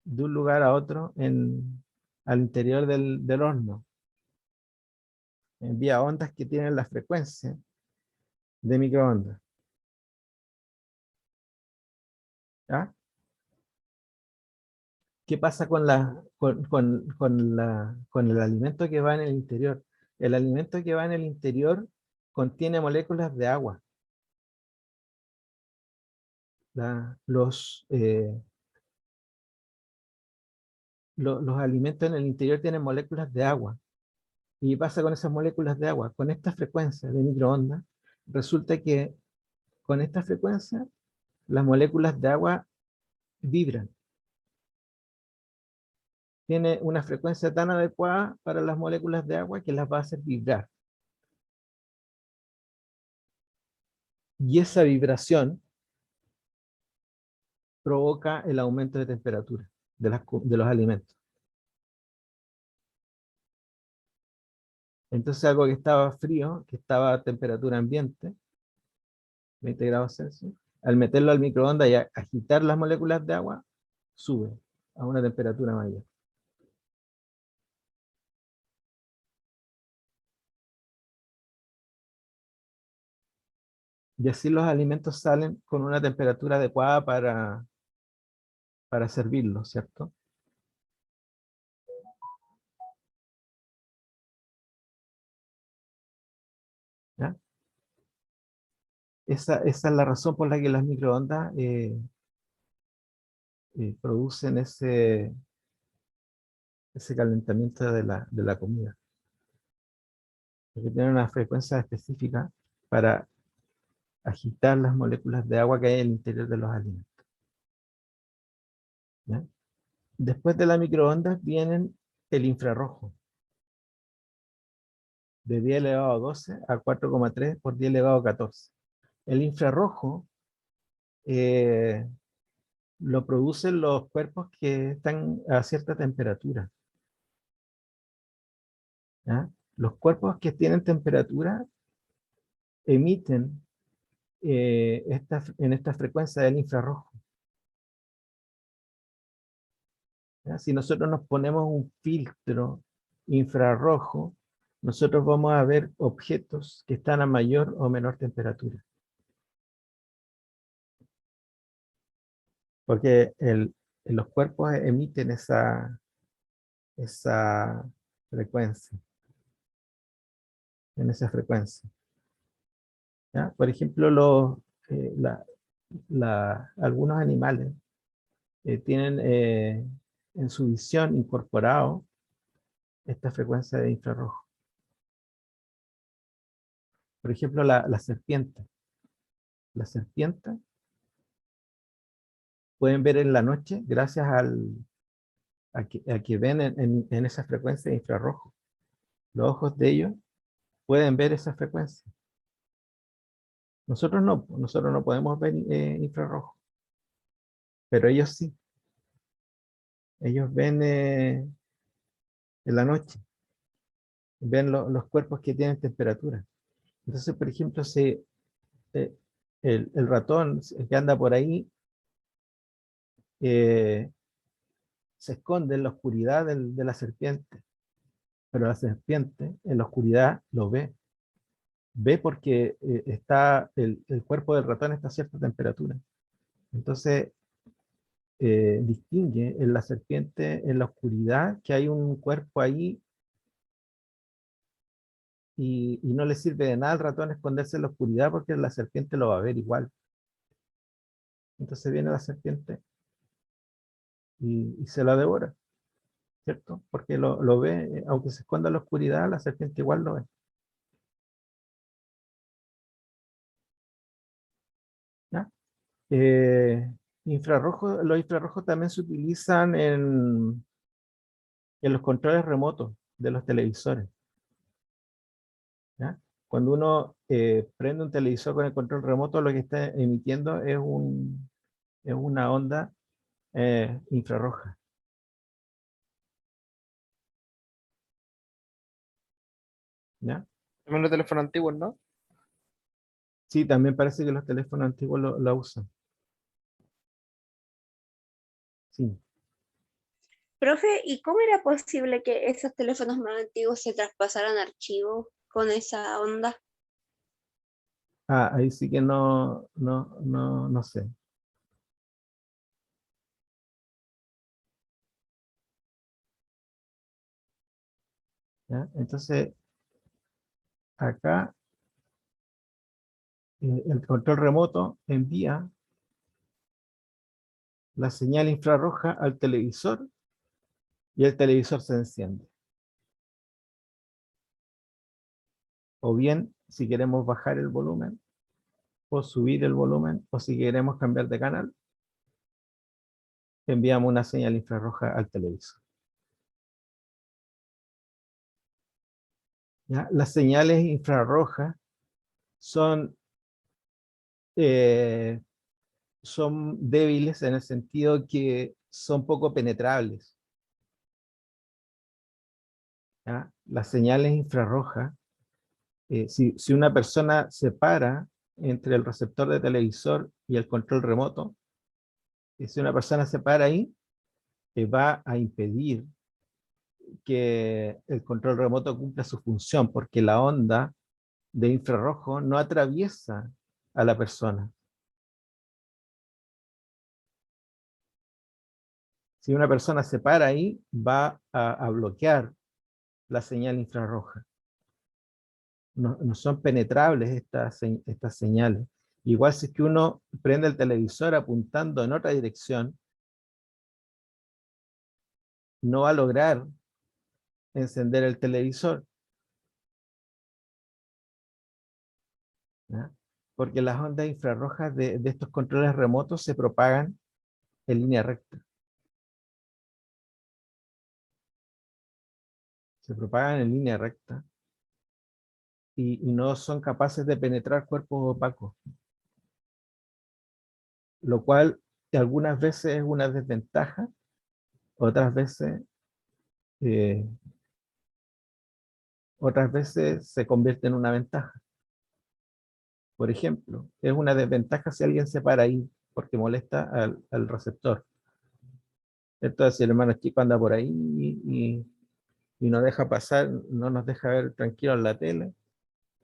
de un lugar a otro al interior del horno. Envía ondas que tienen la frecuencia de microondas. ¿Ya? ¿Qué pasa con el alimento que va en el interior? El alimento que va en el interior contiene moléculas de agua. Los alimentos en el interior tienen moléculas de agua. ¿Y qué pasa con esas moléculas de agua? Con esta frecuencia de microondas, resulta que con esta frecuencia las moléculas de agua vibran. Tiene una frecuencia tan adecuada para las moléculas de agua que las va a hacer vibrar. Y esa vibración provoca el aumento de temperatura de los alimentos. Entonces algo que estaba frío, que estaba a temperatura ambiente, 20 grados Celsius, al meterlo al microondas y agitar las moléculas de agua, sube a una temperatura mayor. Y así los alimentos salen con una temperatura adecuada para servirlos, ¿cierto? ¿Ya? Esa es la razón por la que las microondas producen ese calentamiento de la comida. Porque tienen una frecuencia específica para agitar las moléculas de agua que hay en el interior de los alimentos. ¿Ya? Después de la microondas vienen el infrarrojo, de 10 elevado a 12 a 4,3 por 10 elevado a 14. El infrarrojo lo producen los cuerpos que están a cierta temperatura. ¿Ya? Los cuerpos que tienen temperatura emiten en esta frecuencia del infrarrojo. ¿Ya? Si nosotros nos ponemos un filtro infrarrojo, nosotros vamos a ver objetos que están a mayor o menor temperatura. Porque los cuerpos emiten esa frecuencia, en esa frecuencia. ¿Ya? Por ejemplo, algunos animales tienen en su visión incorporado esta frecuencia de infrarrojo. Por ejemplo, la serpiente. La serpiente pueden ver en la noche gracias a que ven en esa frecuencia de infrarrojo. Los ojos de ellos pueden ver esa frecuencia. Nosotros no podemos ver infrarrojo, pero ellos sí. Ellos ven en la noche, ven los cuerpos que tienen temperatura. Entonces, por ejemplo, eh, el ratón que anda por ahí eh, se esconde en la oscuridad de la serpiente, pero la serpiente en la oscuridad lo ve. Ve porque el cuerpo del ratón está a cierta temperatura. Entonces, distingue en la serpiente, en la oscuridad, que hay un cuerpo ahí y no le sirve de nada al ratón esconderse en la oscuridad porque la serpiente lo va a ver igual. Entonces viene la serpiente y se la devora, ¿cierto? Porque lo ve, aunque se esconda en la oscuridad, la serpiente igual lo ve. ¿Ya? Los infrarrojos también se utilizan en los controles remotos de los televisores. ¿Ya? Cuando uno prende un televisor con el control remoto, lo que está emitiendo es una onda infrarroja. ¿Ya? También los teléfonos antiguos, ¿no? Sí, también parece que los teléfonos antiguos lo usan. Sí. Profe, ¿y cómo era posible que esos teléfonos más antiguos se traspasaran archivos con esa onda? Ahí sí que no sé. ¿Ya? Entonces, acá el control remoto envía la señal infrarroja al televisor y el televisor se enciende. O bien, si queremos bajar el volumen, o subir el volumen, o si queremos cambiar de canal, enviamos una señal infrarroja al televisor. ¿Ya? Las señales infrarrojas son, eh, son débiles en el sentido que son poco penetrables. ¿Ya? Las señales infrarrojas, si una persona separa entre el receptor de televisor y el control remoto, y si una persona se para ahí, va a impedir que el control remoto cumpla su función, porque la onda de infrarrojo no atraviesa a la persona. Si una persona se para ahí, va a bloquear la señal infrarroja. No son penetrables estas señales. Igual si es que uno prende el televisor apuntando en otra dirección, no va a lograr encender el televisor, ¿ya? Porque las ondas infrarrojas de estos controles remotos se propagan en línea recta. Se propagan en línea recta y no son capaces de penetrar cuerpos opacos. Lo cual que algunas veces es una desventaja, eh, otras veces se convierte en una ventaja. Por ejemplo, es una desventaja si alguien se para ahí porque molesta al receptor. Entonces, si el hermano chico anda por ahí y no deja pasar, no nos deja ver tranquilo en la tele,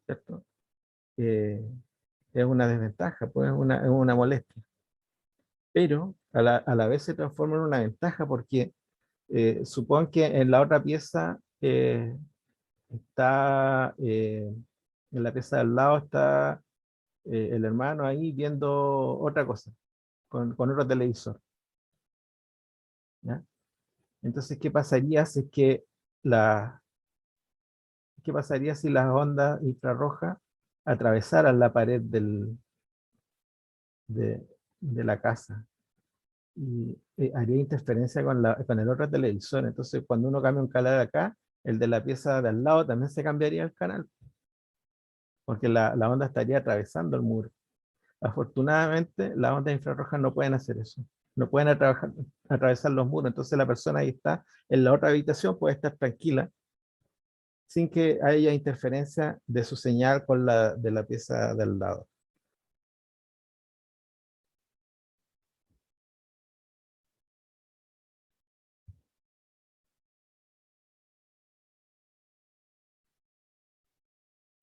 ¿cierto? Es una desventaja, pues es una molestia. Pero a la vez se transforma en una ventaja porque supón que en la otra pieza está, en la pieza del lado está el hermano ahí viendo otra cosa, con otro televisor. ¿Ya? Entonces, ¿qué pasaría si es que qué pasaría si las ondas infrarrojas atravesaran la pared de la casa? Y haría interferencia con el otro televisor. Entonces, cuando uno cambia un canal acá, el de la pieza de al lado también se cambiaría el canal, porque la onda estaría atravesando el muro. Afortunadamente, las ondas infrarrojas no pueden hacer eso. No pueden atravesar los muros. Entonces, la persona ahí está en la otra habitación, puede estar tranquila, sin que haya interferencia de su señal con la de la pieza del lado.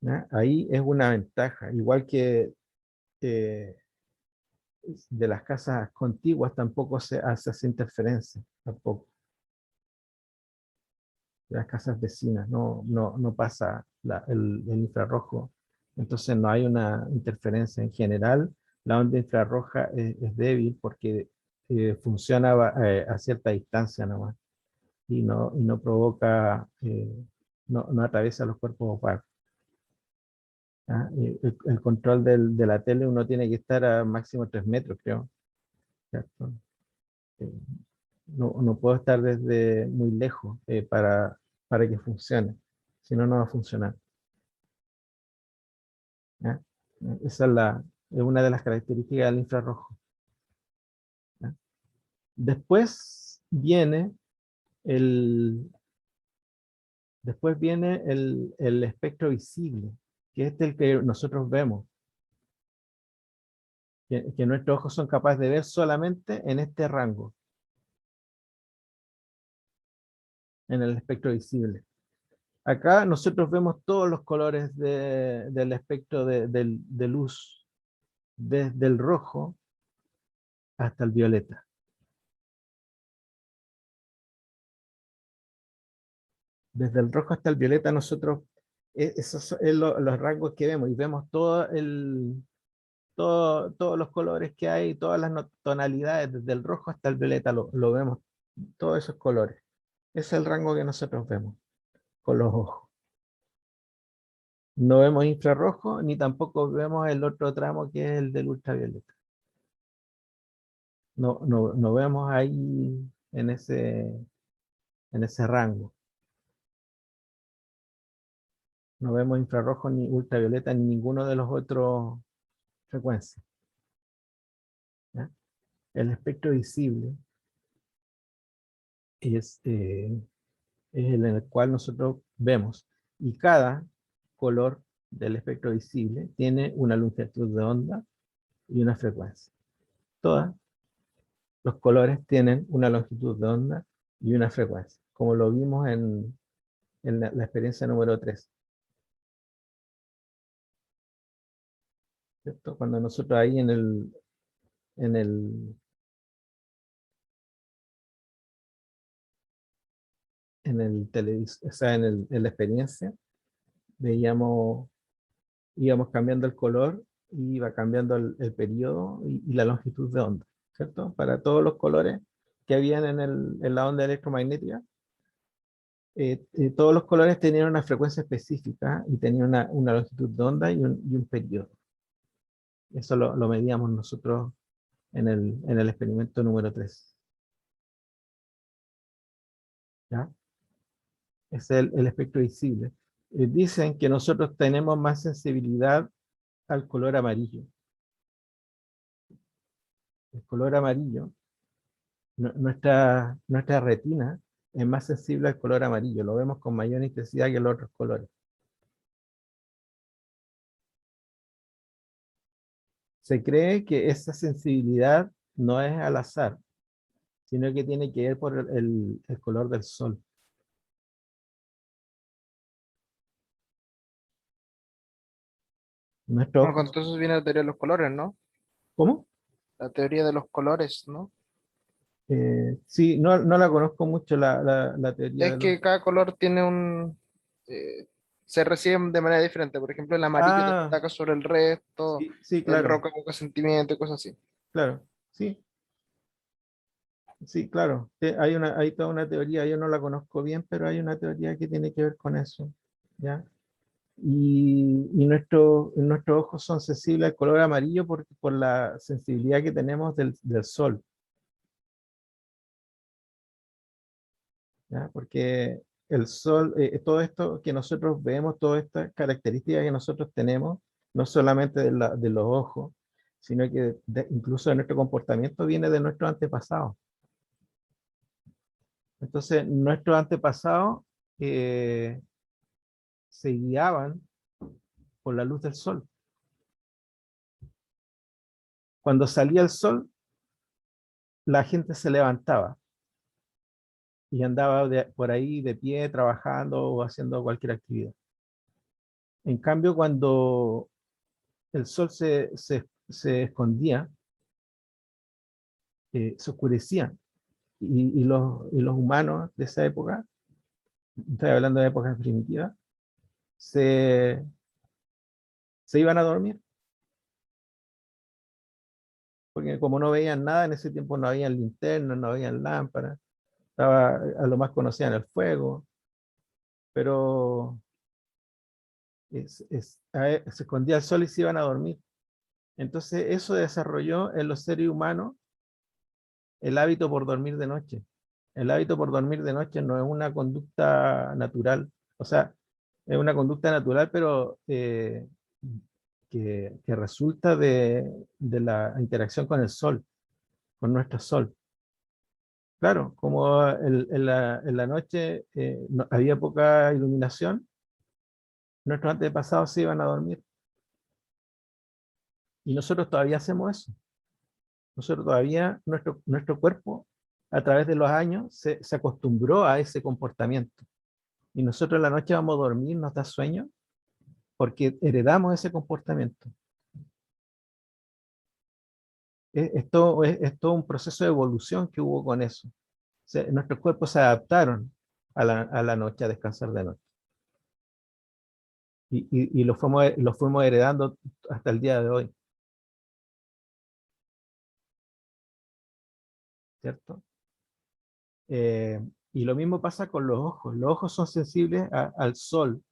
¿Ya? Ahí es una ventaja, igual que eh, de las casas contiguas tampoco se hace esa interferencia, tampoco. De las casas vecinas no pasa el infrarrojo, entonces no hay una interferencia. En general, la onda infrarroja es débil porque funciona a cierta distancia nomás y no provoca, no atraviesa los cuerpos opacos. ¿Ah? El control de la tele uno tiene que estar a máximo 3 metros, creo. ¿Cierto? Eh, no puedo estar desde muy lejos para que funcione, si no, no va a funcionar. ¿Ya? Esa es una de las características del infrarrojo. ¿Ya? Después viene el, el espectro visible, que es el que nosotros vemos, que nuestros ojos son capaces de ver solamente en este rango, en el espectro visible. Acá nosotros vemos todos los colores del espectro de luz, desde el rojo hasta el violeta. Desde el rojo hasta el violeta nosotros, esos son los rangos que vemos, y vemos todos los colores que hay, todas las tonalidades, desde el rojo hasta el violeta, lo vemos, todos esos colores. Ese es el rango que nosotros vemos con los ojos. No vemos infrarrojo, ni tampoco vemos el otro tramo que es el del ultravioleta. No vemos ahí en ese rango. No vemos infrarrojo ni ultravioleta ni ninguno de los otros frecuencias. ¿Ya? El espectro visible es el en el cual nosotros vemos, y cada color del espectro visible tiene una longitud de onda y una frecuencia. Todos los colores tienen una longitud de onda y una frecuencia, como lo vimos en la experiencia número 3. ¿Cierto? Cuando nosotros ahí en el, televisor, o sea, en la experiencia, veíamos, íbamos cambiando el color, y iba cambiando el periodo y la longitud de onda, ¿cierto? Para todos los colores que habían en la onda electromagnética, todos los colores tenían una frecuencia específica y tenían una longitud de onda y un periodo. Eso lo medíamos nosotros en el experimento número 3. ¿Ya? Es el espectro visible. Dicen que nosotros tenemos más sensibilidad al color amarillo. el color amarillo, nuestra retina es más sensible al color amarillo, lo vemos con mayor intensidad que los otros colores. Se cree que esa sensibilidad no es al azar, sino que tiene que ver por el color del sol. Nuestro Bueno, ojo, con todo eso viene la teoría de los colores, ¿no? ¿cómo? La teoría de los colores, ¿no? Sí, no la conozco mucho la teoría Es de los... que cada color tiene se recibe de manera diferente. Por ejemplo, el amarillo Ah, destaca sobre el resto, sí, sí, el claro, rojo evoca sentimiento y cosas así. claro, sí, sí, claro. Hay toda una teoría, yo no la conozco bien, pero hay una teoría que tiene que ver con eso, ¿ya? Y nuestros ojos son sensibles al color amarillo por la sensibilidad que tenemos del sol, ¿ya? Porque el sol, todo esto que nosotros vemos, todas estas características que nosotros tenemos, no solamente de los ojos, sino que incluso de nuestro comportamiento viene de nuestros antepasados. Entonces, nuestros antepasados eh, se guiaban por la luz del sol. Cuando salía el sol, la gente se levantaba y andaba por ahí de pie trabajando o haciendo cualquier actividad. En cambio, cuando el sol se escondía, se oscurecía y los humanos de esa época, estoy hablando de épocas primitivas, se, se iban a dormir, porque como no veían nada, en ese tiempo no había linternas, no había lámparas, estaba, a lo más conocían el fuego, pero se escondía el sol y se iban a dormir. Entonces eso desarrolló en los seres humanos el hábito por dormir de noche. El hábito por dormir de noche no es una conducta natural, o sea, es una conducta natural, pero que resulta de la interacción con el sol, con nuestro sol. Claro, como en la noche había poca iluminación, nuestros antepasados se iban a dormir. Y nosotros todavía hacemos eso. Nosotros todavía, nuestro cuerpo, a través de los años, se acostumbró a ese comportamiento. Y nosotros en la noche vamos a dormir, nos da sueño, porque heredamos ese comportamiento. Es todo un proceso de evolución que hubo con eso. Nuestros cuerpos se adaptaron a la noche, a descansar de noche. Y lo fuimos heredando hasta el día de hoy, ¿cierto? Eh, y lo mismo pasa con los ojos. Los ojos son sensibles al sol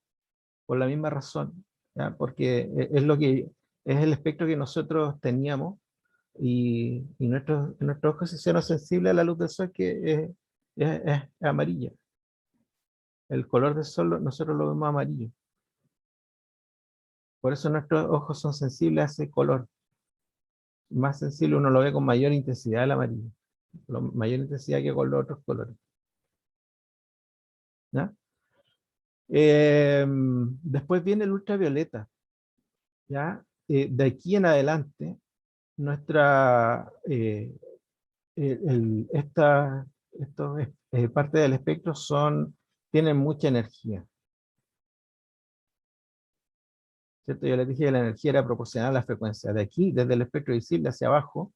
por la misma razón, ¿ya? Porque es el espectro que nosotros teníamos y nuestros ojos se hicieron sensibles a la luz del sol que es amarilla. El color del sol nosotros lo vemos amarillo. Por eso nuestros ojos son sensibles a ese color. Más sensible, uno lo ve con mayor intensidad el amarillo. Mayor intensidad que con los otros colores, ¿ya? Después viene el ultravioleta, ¿ya? De aquí en adelante, nuestra, parte del espectro tienen mucha energía, ¿cierto? Yo les dije que la energía era proporcional a la frecuencia. De aquí, desde el espectro visible hacia abajo,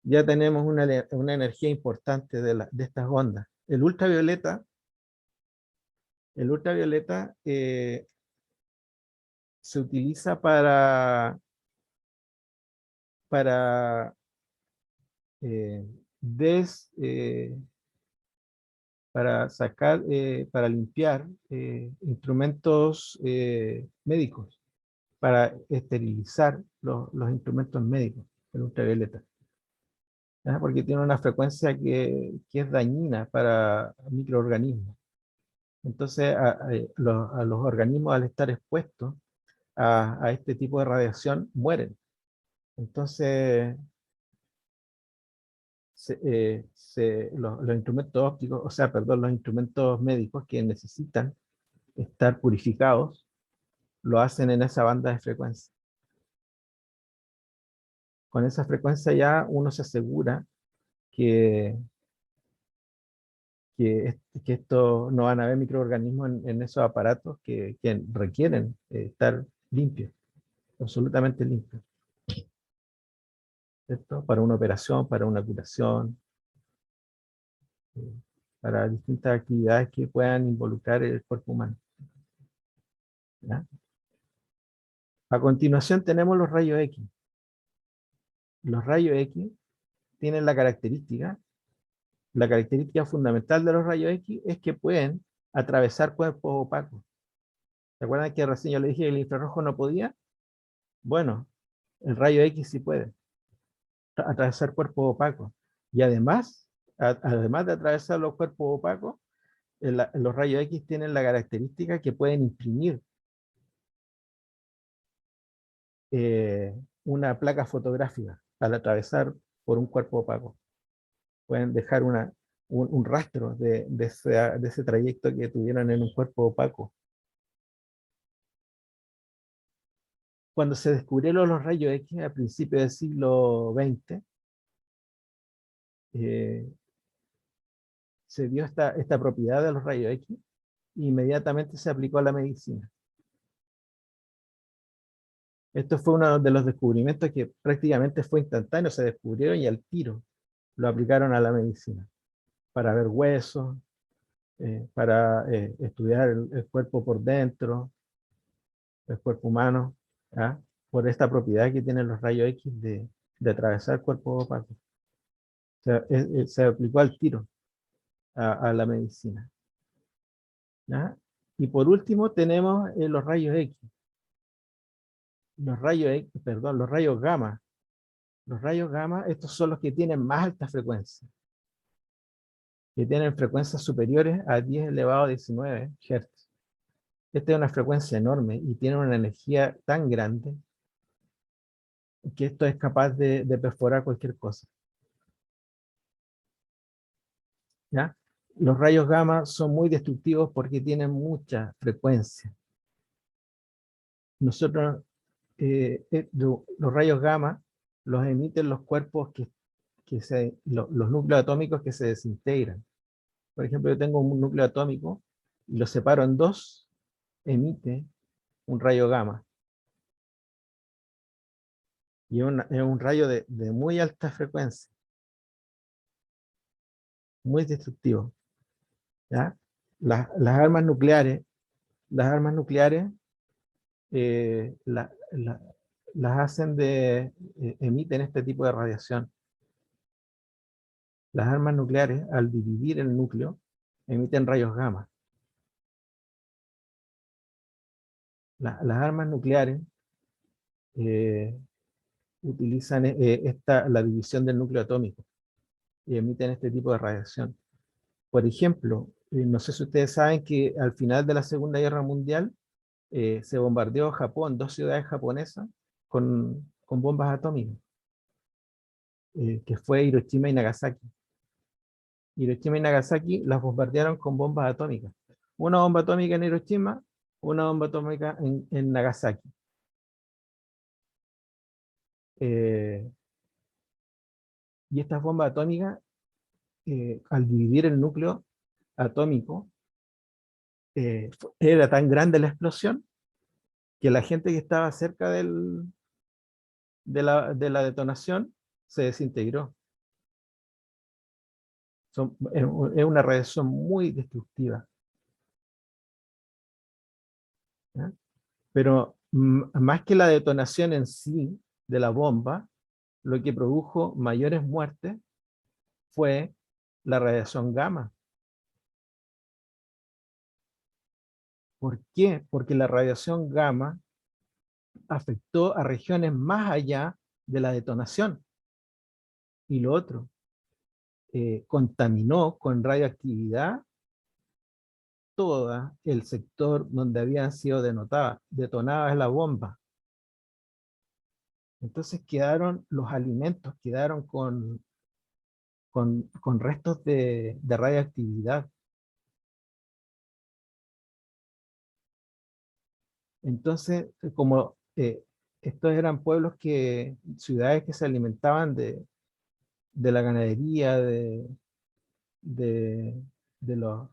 ya tenemos una energía importante de estas ondas. El ultravioleta se utiliza para eh, des, eh, para sacar, para limpiar instrumentos médicos, para esterilizar los instrumentos médicos, el ultravioleta. ¿Ya? Porque tiene una frecuencia que es dañina para microorganismos. Entonces, a los organismos al estar expuestos a este tipo de radiación mueren. Entonces, los instrumentos ópticos, o sea, perdón, los instrumentos médicos que necesitan estar purificados, lo hacen en esa banda de frecuencia. Con esa frecuencia ya uno se asegura que, que esto no van a haber microorganismos en esos aparatos que requieren estar limpios, absolutamente limpios, ¿cierto? Para una operación, para una curación, eh, para distintas actividades que puedan involucrar el cuerpo humano. ¿Ya? A continuación tenemos los rayos X. Los rayos X tienen la característica fundamental de los rayos X es que pueden atravesar cuerpos opacos. ¿Se acuerdan que recién yo le dije que el infrarrojo no podía? Bueno, el rayo X sí puede atravesar cuerpos opacos. Y además, además de atravesar los cuerpos opacos, los rayos X tienen la característica que pueden imprimir una placa fotográfica al atravesar por un cuerpo opaco. Pueden dejar un rastro de ese trayecto que tuvieron en un cuerpo opaco. Cuando se descubrieron los rayos X a principios del siglo XX, se dio esta propiedad de los rayos X e inmediatamente se aplicó a la medicina. Esto fue uno de los descubrimientos que prácticamente fue instantáneo, se descubrieron y al tiro lo aplicaron a la medicina, para ver huesos, para estudiar el cuerpo por dentro, el cuerpo humano, ¿ah? Por esta propiedad que tienen los rayos X de atravesar cuerpos opacos. O sea, se aplicó al tiro a la medicina. ¿Ya? Y por último tenemos los rayos X. Los rayos X, perdón, los rayos gamma. Los rayos gamma, estos son los que tienen más alta frecuencia, que tienen frecuencias superiores a 10 elevado a 19 Hz. Esta es una frecuencia enorme y tiene una energía tan grande que esto es capaz de perforar cualquier cosa. ¿Ya? Los rayos gamma son muy destructivos porque tienen mucha frecuencia. Nosotros, los rayos gamma los emiten los cuerpos los núcleos atómicos que se desintegran. Por ejemplo, yo tengo un núcleo atómico y lo separo en dos, emite un rayo gamma. Y es un rayo de muy alta frecuencia, muy destructivo. ¿Ya? Las armas nucleares, eh, la- la- las emiten este tipo de radiación. Las armas nucleares, al dividir el núcleo, emiten rayos gamma. Las armas nucleares eh, utilizan la división del núcleo atómico y emiten este tipo de radiación. Por ejemplo, no sé si ustedes saben que al final de la Segunda Guerra Mundial se bombardeó Japón, dos ciudades japonesas, con bombas atómicas, que fue Hiroshima y Nagasaki. Hiroshima y Nagasaki las bombardearon con bombas atómicas. Una bomba atómica en Hiroshima, una bomba atómica en Nagasaki. Eh, y estas bombas atómicas, al dividir el núcleo atómico, era tan grande la explosión que la gente que estaba cerca de la detonación se desintegró. Es una radiación muy destructiva. ¿Ya? Pero más que la detonación en sí de la bomba, lo que produjo mayores muertes fue la radiación gamma. ¿Por qué? Porque la radiación gamma afectó a regiones más allá de la detonación. Y lo otro, contaminó con radioactividad todo el sector donde habían sido detonadas las bombas. Entonces quedaron los alimentos, quedaron con restos de radioactividad. Entonces, como estos eran pueblos ciudades que se alimentaban de la ganadería, de, de los,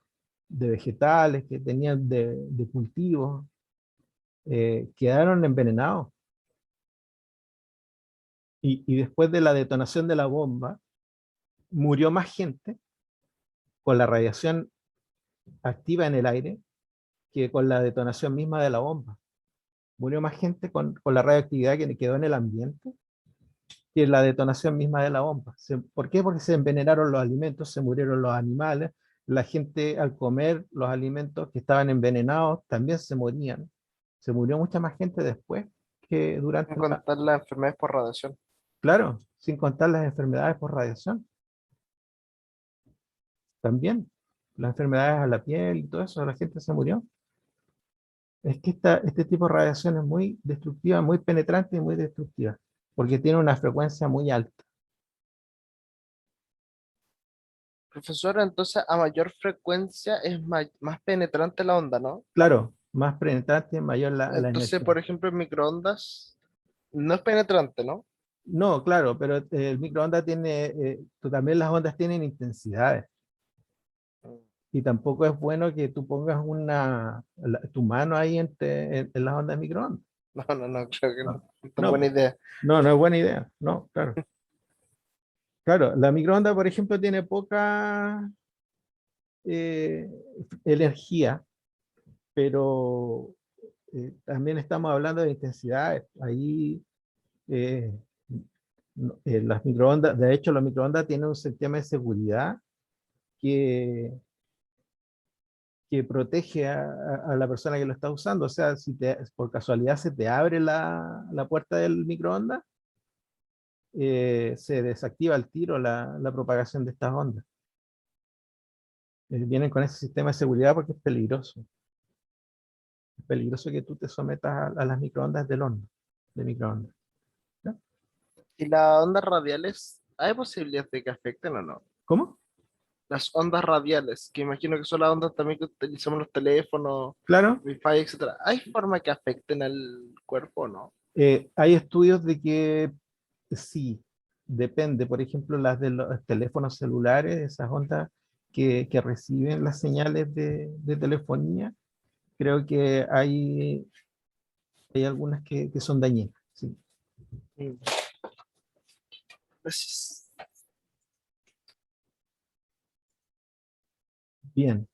de vegetales que tenían de cultivos, quedaron envenenados. Y después de la detonación de la bomba, murió más gente con la radiación activa en el aire que con la detonación misma de la bomba. Murió más gente con la radioactividad que quedó en el ambiente que la detonación misma de la bomba. ¿Por qué? Porque se envenenaron los alimentos, se murieron los animales, la gente al comer los alimentos que estaban envenenados también se morían. Se murió mucha más gente después que durante Sin contar las enfermedades por radiación. Claro, sin contar las enfermedades por radiación. También, las enfermedades a la piel y todo eso, la gente se murió. Es que este tipo de radiación es muy destructiva, muy penetrante y muy destructiva, porque tiene una frecuencia muy alta. Profesor, entonces a mayor frecuencia es más penetrante la onda, ¿no? Claro, más penetrante, mayor la Entonces, energía. por ejemplo, en microondas no es penetrante, ¿no? No, claro, pero el microondas tiene, también las ondas tienen intensidades. Y tampoco es bueno que tú pongas tu mano ahí en las ondas de microondas. No, no, no, creo que No, no. No es buena no, idea. no, no es buena idea. No, claro. Claro, la microonda, por ejemplo, tiene poca eh, energía, pero también estamos hablando de intensidades. Ahí eh, las microondas, de hecho, las microondas tienen un sistema de seguridad que, que protege a la persona que lo está usando. O sea, si por casualidad se te abre la puerta del microondas, se desactiva al tiro la propagación de estas ondas. Vienen con ese sistema de seguridad porque es peligroso. Es peligroso que tú te sometas a las microondas del horno, de microondas. ¿Ya? ¿Y las ondas radiales, hay posibilidades de que afecten o no? ¿Cómo? Las ondas radiales, que imagino que son las ondas también que utilizamos los teléfonos, Claro, Wi-Fi, etcétera. ¿Hay forma que afecten al cuerpo o no? hay estudios de que sí, depende. Por ejemplo, las de los teléfonos celulares, esas ondas que reciben las señales de telefonía, creo que hay algunas que son dañinas. Sí. Mm. Gracias. Bien.